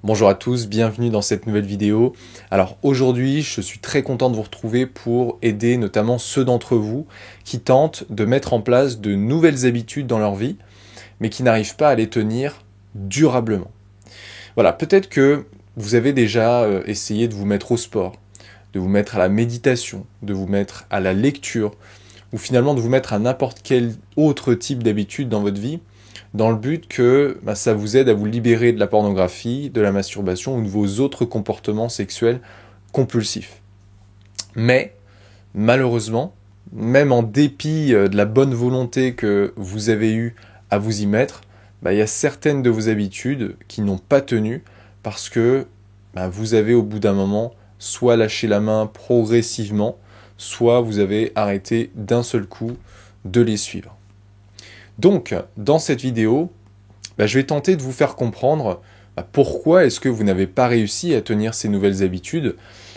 Bonjour à tous, bienvenue dans cette nouvelle vidéo. Alors aujourd'hui, je suis très content de vous retrouver pour aider notamment ceux d'entre vous qui tentent de mettre en place de nouvelles habitudes dans leur vie, mais qui n'arrivent pas à les tenir durablement. Voilà, peut-être que vous avez déjà essayé de vous mettre au sport, de vous mettre à la méditation, de vous mettre à la lecture, ou finalement de vous mettre à n'importe quel autre type d'habitude dans votre vie, dans le but que ça vous aide à vous libérer de la pornographie, de la masturbation ou de vos autres comportements sexuels compulsifs. Mais, malheureusement, même en dépit de la bonne volonté que vous avez eue à vous y mettre, il y a certaines de vos habitudes qui n'ont pas tenu parce que vous avez au bout d'un moment soit lâché la main progressivement, soit vous avez arrêté d'un seul coup de les suivre. Donc, dans cette vidéo, je vais tenter de vous faire comprendre pourquoi est-ce que vous n'avez pas réussi à tenir ces nouvelles habitudes,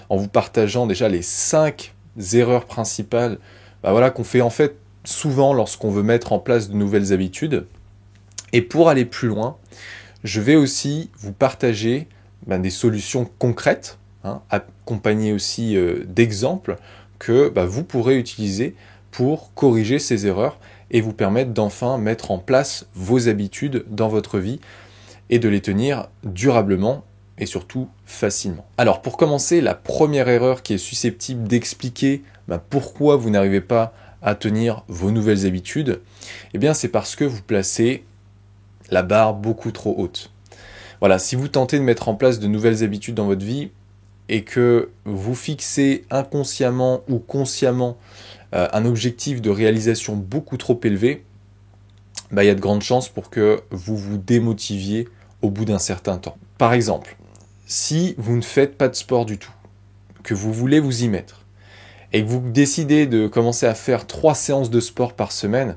en vous partageant déjà les 5 erreurs principales qu'on fait en fait souvent lorsqu'on veut mettre en place de nouvelles habitudes. Et pour aller plus loin, je vais aussi vous partager des solutions concrètes, accompagnées aussi d'exemples que vous pourrez utiliser pour corriger ces erreurs et vous permettre d'enfin mettre en place vos habitudes dans votre vie et de les tenir durablement et surtout facilement. Alors pour commencer, la première erreur qui est susceptible d'expliquer pourquoi vous n'arrivez pas à tenir vos nouvelles habitudes, c'est parce que vous placez la barre beaucoup trop haute. Voilà, si vous tentez de mettre en place de nouvelles habitudes dans votre vie et que vous fixez inconsciemment ou consciemment un objectif de réalisation beaucoup trop élevé, il y a de grandes chances pour que vous vous démotiviez au bout d'un certain temps. Par exemple, si vous ne faites pas de sport du tout, que vous voulez vous y mettre, et que vous décidez de commencer à faire 3 séances de sport par semaine,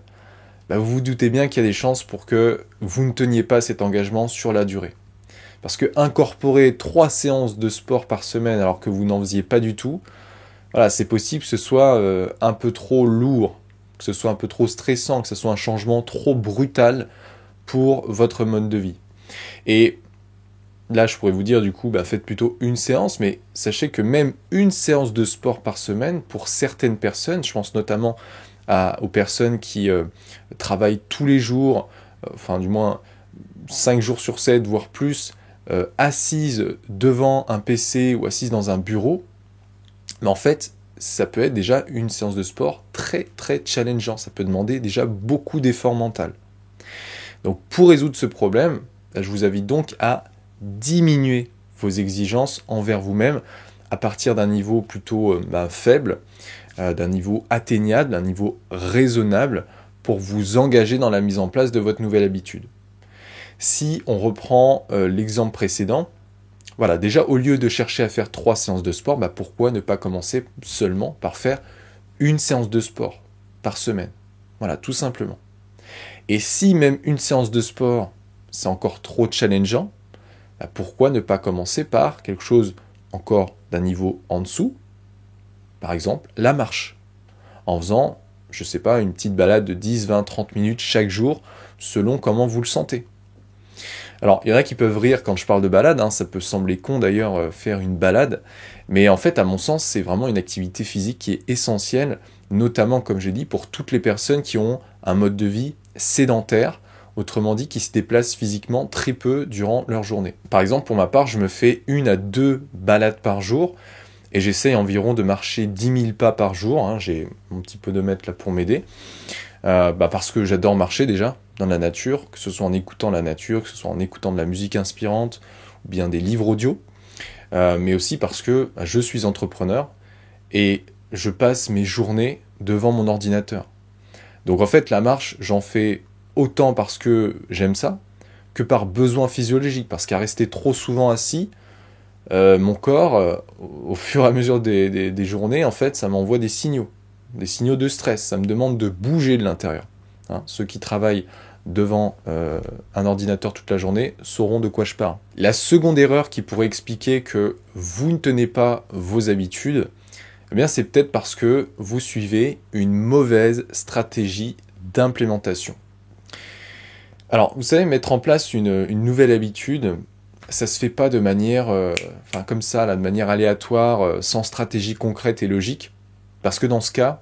vous vous doutez bien qu'il y a des chances pour que vous ne teniez pas cet engagement sur la durée. Parce que incorporer 3 séances de sport par semaine alors que vous n'en faisiez pas du tout, c'est possible que ce soit un peu trop lourd, que ce soit un peu trop stressant, que ce soit un changement trop brutal pour votre mode de vie. Et là, je pourrais vous dire du coup, faites plutôt une séance, mais sachez que même une séance de sport par semaine, pour certaines personnes, je pense notamment aux personnes qui travaillent tous les jours, du moins 5 jours sur 7, voire plus, assises devant un PC ou assises dans un bureau, mais en fait, ça peut être déjà une séance de sport très très challengeant. Ça peut demander déjà beaucoup d'efforts mental. Donc pour résoudre ce problème, je vous invite donc à diminuer vos exigences envers vous-même à partir d'un niveau plutôt faible, d'un niveau atteignable, d'un niveau raisonnable pour vous engager dans la mise en place de votre nouvelle habitude. Si on reprend l'exemple précédent, déjà, au lieu de chercher à faire 3 séances de sport, pourquoi ne pas commencer seulement par faire une séance de sport par semaine? Voilà, tout simplement. Et si même une séance de sport, c'est encore trop challengeant, pourquoi ne pas commencer par quelque chose encore d'un niveau en dessous? Par exemple, la marche. En faisant, une petite balade de 10, 20, 30 minutes chaque jour, selon comment vous le sentez. Alors, il y en a qui peuvent rire quand je parle de balade, ça peut sembler con d'ailleurs faire une balade, mais en fait, à mon sens, c'est vraiment une activité physique qui est essentielle, notamment, comme j'ai dit, pour toutes les personnes qui ont un mode de vie sédentaire, autrement dit, qui se déplacent physiquement très peu durant leur journée. Par exemple, pour ma part, je me fais 1 à 2 balades par jour, et j'essaye environ de marcher 10 000 pas par jour, j'ai mon petit podomètre là pour m'aider, parce que j'adore marcher déjà, dans la nature, que ce soit en écoutant la nature, que ce soit en écoutant de la musique inspirante, ou bien des livres audio, mais aussi parce que je suis entrepreneur et je passe mes journées devant mon ordinateur. Donc en fait, la marche, j'en fais autant parce que j'aime ça, que par besoin physiologique, parce qu'à rester trop souvent assis, mon corps, au fur et à mesure des journées, en fait, ça m'envoie des signaux de stress, ça me demande de bouger de l'intérieur. Ceux qui travaillent devant un ordinateur toute la journée sauront de quoi je parle. La seconde erreur qui pourrait expliquer que vous ne tenez pas vos habitudes, Eh bien, c'est peut-être parce que vous suivez une mauvaise stratégie d'implémentation. Alors, vous savez, mettre en place une nouvelle habitude, ça se fait pas de manière, comme ça, là, de manière aléatoire, sans stratégie concrète et logique, parce que dans ce cas,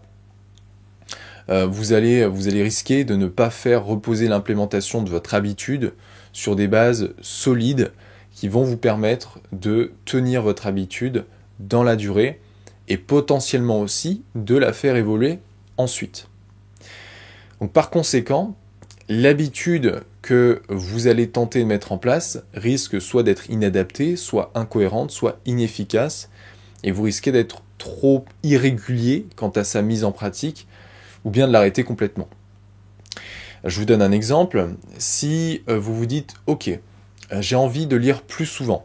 vous allez risquer de ne pas faire reposer l'implémentation de votre habitude sur des bases solides qui vont vous permettre de tenir votre habitude dans la durée et potentiellement aussi de la faire évoluer ensuite. Donc par conséquent, l'habitude que vous allez tenter de mettre en place risque soit d'être inadaptée, soit incohérente, soit inefficace, et vous risquez d'être trop irrégulier quant à sa mise en pratique, ou bien de l'arrêter complètement. Je vous donne un exemple. Si vous vous dites « Ok, j'ai envie de lire plus souvent.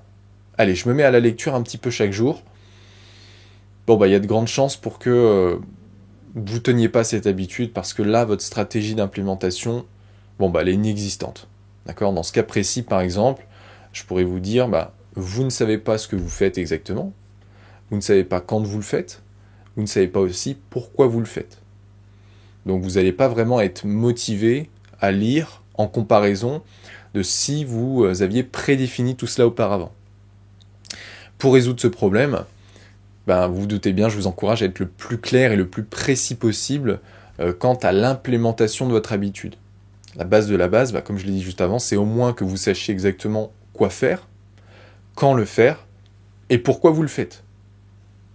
Allez, je me mets à la lecture un petit peu chaque jour. » Bon, il y a de grandes chances pour que vous teniez pas cette habitude parce que là, votre stratégie d'implémentation, elle est inexistante. D'accord ? Dans ce cas précis, par exemple, je pourrais vous dire, vous ne savez pas ce que vous faites exactement. Vous ne savez pas quand vous le faites. Vous ne savez pas aussi pourquoi vous le faites. Donc vous n'allez pas vraiment être motivé à lire en comparaison de si vous aviez prédéfini tout cela auparavant. Pour résoudre ce problème, vous vous doutez bien, je vous encourage à être le plus clair et le plus précis possible quant à l'implémentation de votre habitude. La base de la base, comme je l'ai dit juste avant, c'est au moins que vous sachiez exactement quoi faire, quand le faire et pourquoi vous le faites.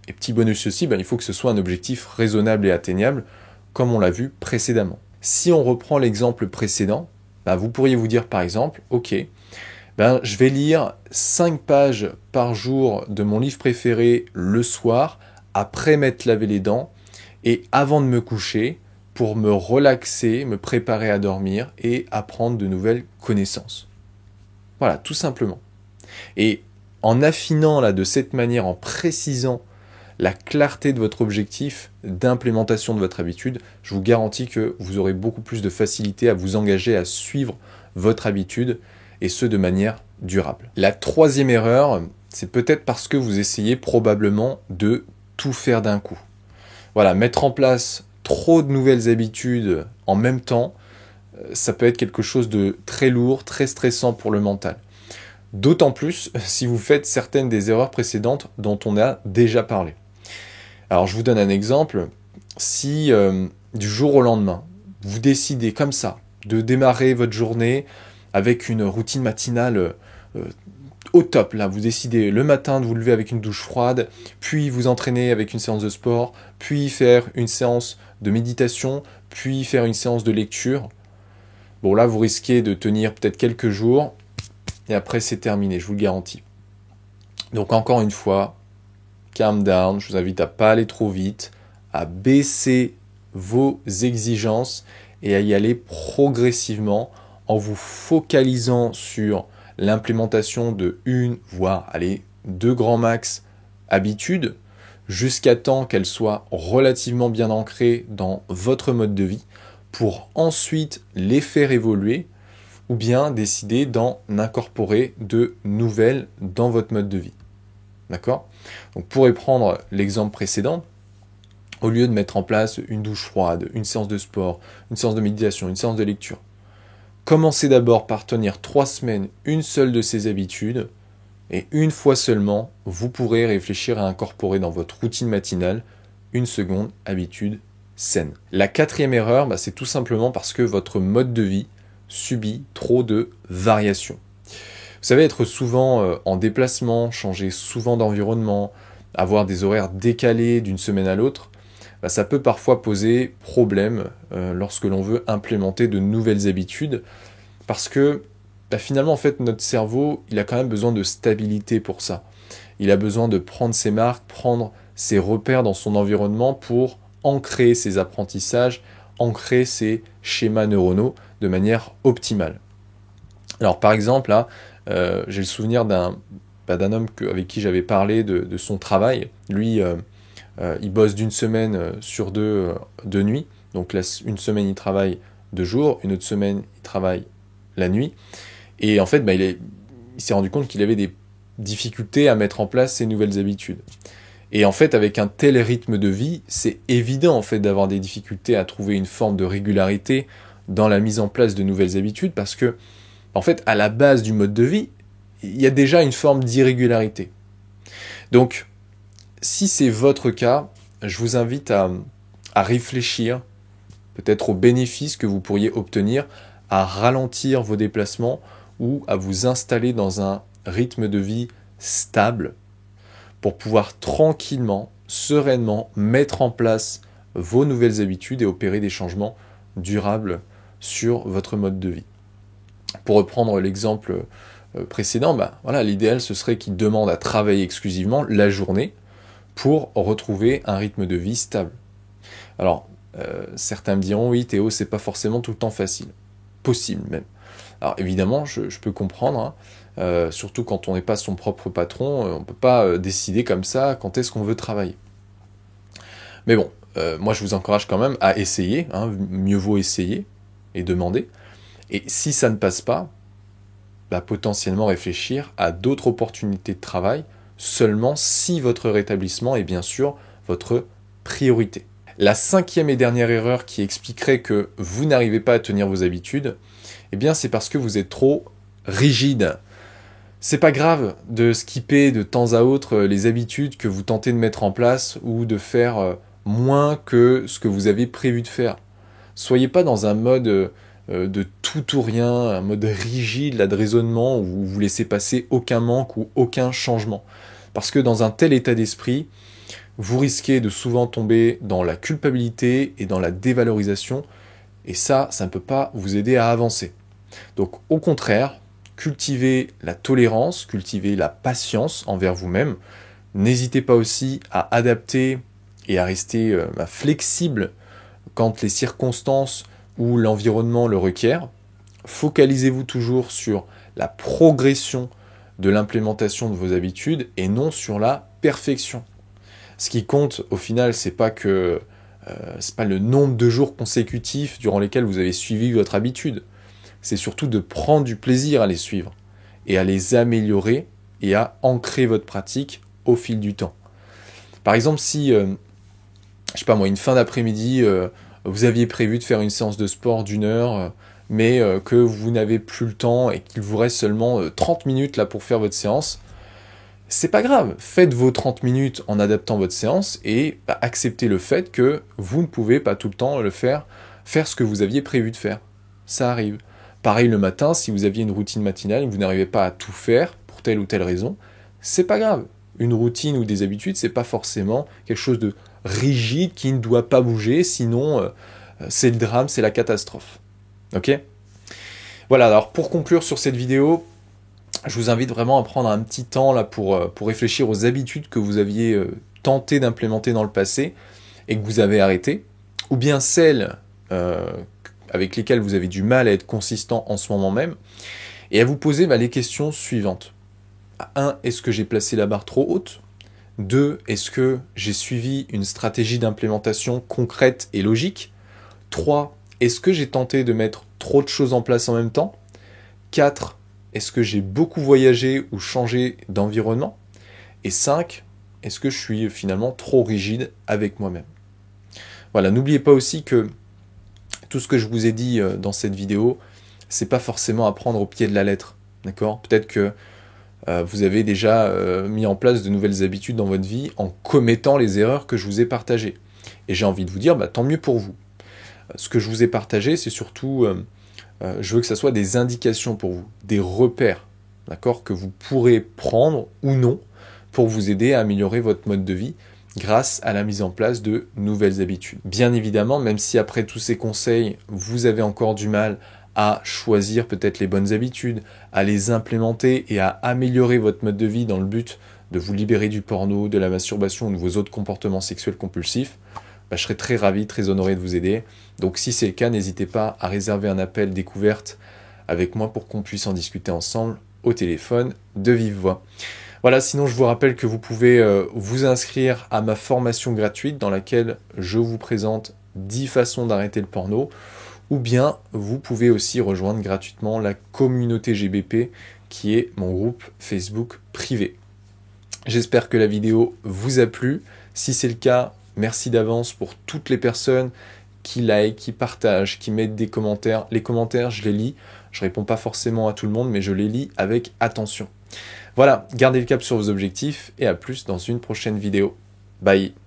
Et petit bonus aussi, il faut que ce soit un objectif raisonnable et atteignable, comme on l'a vu précédemment. Si on reprend l'exemple précédent, vous pourriez vous dire par exemple, ok, je vais lire 5 pages par jour de mon livre préféré le soir, après m'être lavé les dents, et avant de me coucher, pour me relaxer, me préparer à dormir et apprendre de nouvelles connaissances. Voilà, tout simplement. Et en affinant de cette manière, en précisant la clarté de votre objectif d'implémentation de votre habitude, je vous garantis que vous aurez beaucoup plus de facilité à vous engager à suivre votre habitude et ce de manière durable. La troisième erreur, c'est peut-être parce que vous essayez probablement de tout faire d'un coup. Voilà, mettre en place trop de nouvelles habitudes en même temps, ça peut être quelque chose de très lourd, très stressant pour le mental. D'autant plus si vous faites certaines des erreurs précédentes dont on a déjà parlé. Alors je vous donne un exemple. Si du jour au lendemain, vous décidez comme ça de démarrer votre journée avec une routine matinale au top, là vous décidez le matin de vous lever avec une douche froide, puis vous entraîner avec une séance de sport, puis faire une séance de méditation, puis faire une séance de lecture. Bon là vous risquez de tenir peut-être quelques jours et après c'est terminé, je vous le garantis. Donc encore une fois, calm down, je vous invite à pas aller trop vite, à baisser vos exigences et à y aller progressivement en vous focalisant sur l'implémentation de une, voire 2 grands max habitudes, jusqu'à temps qu'elles soient relativement bien ancrées dans votre mode de vie, pour ensuite les faire évoluer, ou bien décider d'en incorporer de nouvelles dans votre mode de vie. D'accord ? Donc pour reprendre l'exemple précédent, au lieu de mettre en place une douche froide, une séance de sport, une séance de méditation, une séance de lecture, commencez d'abord par tenir 3 semaines une seule de ces habitudes, et une fois seulement, vous pourrez réfléchir à incorporer dans votre routine matinale une seconde habitude saine. La 4e erreur, c'est tout simplement parce que votre mode de vie subit trop de variations. Vous savez, être souvent en déplacement, changer souvent d'environnement, avoir des horaires décalés d'une semaine à l'autre, ça peut parfois poser problème lorsque l'on veut implémenter de nouvelles habitudes, parce que finalement, en fait, notre cerveau, il a quand même besoin de stabilité pour ça. Il a besoin de prendre ses marques, prendre ses repères dans son environnement pour ancrer ses apprentissages, ancrer ses schémas neuronaux de manière optimale. Alors par exemple, là, j'ai le souvenir d'un homme avec qui j'avais parlé de son travail. Lui, il bosse d'une semaine sur deux de nuit. Donc là, une semaine, il travaille de jour, une autre semaine, il travaille la nuit. Et en fait, il s'est rendu compte qu'il avait des difficultés à mettre en place ces nouvelles habitudes. Et en fait, avec un tel rythme de vie, c'est évident en fait d'avoir des difficultés à trouver une forme de régularité dans la mise en place de nouvelles habitudes parce que, en fait, à la base du mode de vie, il y a déjà une forme d'irrégularité. Donc, si c'est votre cas, je vous invite à réfléchir peut-être aux bénéfices que vous pourriez obtenir à ralentir vos déplacements ou à vous installer dans un rythme de vie stable pour pouvoir tranquillement, sereinement mettre en place vos nouvelles habitudes et opérer des changements durables sur votre mode de vie. Pour reprendre l'exemple précédent, voilà, l'idéal ce serait qu'il demande à travailler exclusivement la journée pour retrouver un rythme de vie stable. Alors, certains me diront, oui Théo, c'est pas forcément tout le temps facile. Possible même. Alors évidemment, je peux comprendre, hein, surtout quand on n'est pas son propre patron, on ne peut pas décider comme ça quand est-ce qu'on veut travailler. Mais bon, moi je vous encourage quand même à essayer, hein, mieux vaut essayer et demander. Et si ça ne passe pas, potentiellement réfléchir à d'autres opportunités de travail, seulement si votre rétablissement est bien sûr votre priorité. La 5e et dernière erreur qui expliquerait que vous n'arrivez pas à tenir vos habitudes, eh bien c'est parce que vous êtes trop rigide. C'est pas grave de skipper de temps à autre les habitudes que vous tentez de mettre en place ou de faire moins que ce que vous avez prévu de faire. Soyez pas dans un mode de tout ou rien, un mode rigide, là, de raisonnement où vous laissez passer aucun manque ou aucun changement. Parce que dans un tel état d'esprit, vous risquez de souvent tomber dans la culpabilité et dans la dévalorisation, et ça ne peut pas vous aider à avancer. Donc au contraire, cultivez la tolérance, cultivez la patience envers vous-même. N'hésitez pas aussi à adapter et à rester flexible quand les circonstances ou l'environnement le requièrent. Focalisez-vous toujours sur la progression de l'implémentation de vos habitudes et non sur la perfection. Ce qui compte au final, c'est pas le nombre de jours consécutifs durant lesquels vous avez suivi votre habitude. C'est surtout de prendre du plaisir à les suivre et à les améliorer et à ancrer votre pratique au fil du temps. Par exemple, si, je sais pas moi, une fin d'après-midi, vous aviez prévu de faire une séance de sport d'1 heure, mais que vous n'avez plus le temps et qu'il vous reste seulement 30 minutes là pour faire votre séance, c'est pas grave, faites vos 30 minutes en adaptant votre séance et acceptez le fait que vous ne pouvez pas tout le temps le faire ce que vous aviez prévu de faire. Ça arrive. Pareil le matin, si vous aviez une routine matinale et que vous n'arrivez pas à tout faire pour telle ou telle raison, c'est pas grave. Une routine ou des habitudes, c'est pas forcément quelque chose de rigide qui ne doit pas bouger, sinon c'est le drame, c'est la catastrophe. Ok ? Voilà, alors pour conclure sur cette vidéo, je vous invite vraiment à prendre un petit temps là pour réfléchir aux habitudes que vous aviez tenté d'implémenter dans le passé et que vous avez arrêtées, ou bien celles avec lesquelles vous avez du mal à être consistant en ce moment même, et à vous poser les questions suivantes. 1. Est-ce que j'ai placé la barre trop haute ? 2. Est-ce que j'ai suivi une stratégie d'implémentation concrète et logique ? 3. Est-ce que j'ai tenté de mettre trop de choses en place en même temps ? 4. Est-ce que j'ai beaucoup voyagé ou changé d'environnement ? Et 5. Est-ce que je suis finalement trop rigide avec moi-même ? Voilà, n'oubliez pas aussi que tout ce que je vous ai dit dans cette vidéo, c'est pas forcément à prendre au pied de la lettre, d'accord ? Peut-être que vous avez déjà mis en place de nouvelles habitudes dans votre vie en commettant les erreurs que je vous ai partagées. Et j'ai envie de vous dire, tant mieux pour vous. Ce que je vous ai partagé, c'est surtout, je veux que ça soit des indications pour vous, des repères, d'accord, que vous pourrez prendre ou non pour vous aider à améliorer votre mode de vie grâce à la mise en place de nouvelles habitudes. Bien évidemment, même si après tous ces conseils, vous avez encore du mal à choisir peut-être les bonnes habitudes, à les implémenter et à améliorer votre mode de vie dans le but de vous libérer du porno, de la masturbation ou de vos autres comportements sexuels compulsifs, je serais très ravi, très honoré de vous aider. Donc si c'est le cas, n'hésitez pas à réserver un appel découverte avec moi pour qu'on puisse en discuter ensemble au téléphone de vive voix. Voilà, sinon je vous rappelle que vous pouvez vous inscrire à ma formation gratuite dans laquelle je vous présente 10 façons d'arrêter le porno, ou bien vous pouvez aussi rejoindre gratuitement la communauté GBP qui est mon groupe Facebook privé. J'espère que la vidéo vous a plu. Si c'est le cas, merci d'avance pour toutes les personnes qui like, qui partagent, qui mettent des commentaires. Les commentaires, je les lis. Je réponds pas forcément à tout le monde, mais je les lis avec attention. Voilà, gardez le cap sur vos objectifs et à plus dans une prochaine vidéo. Bye!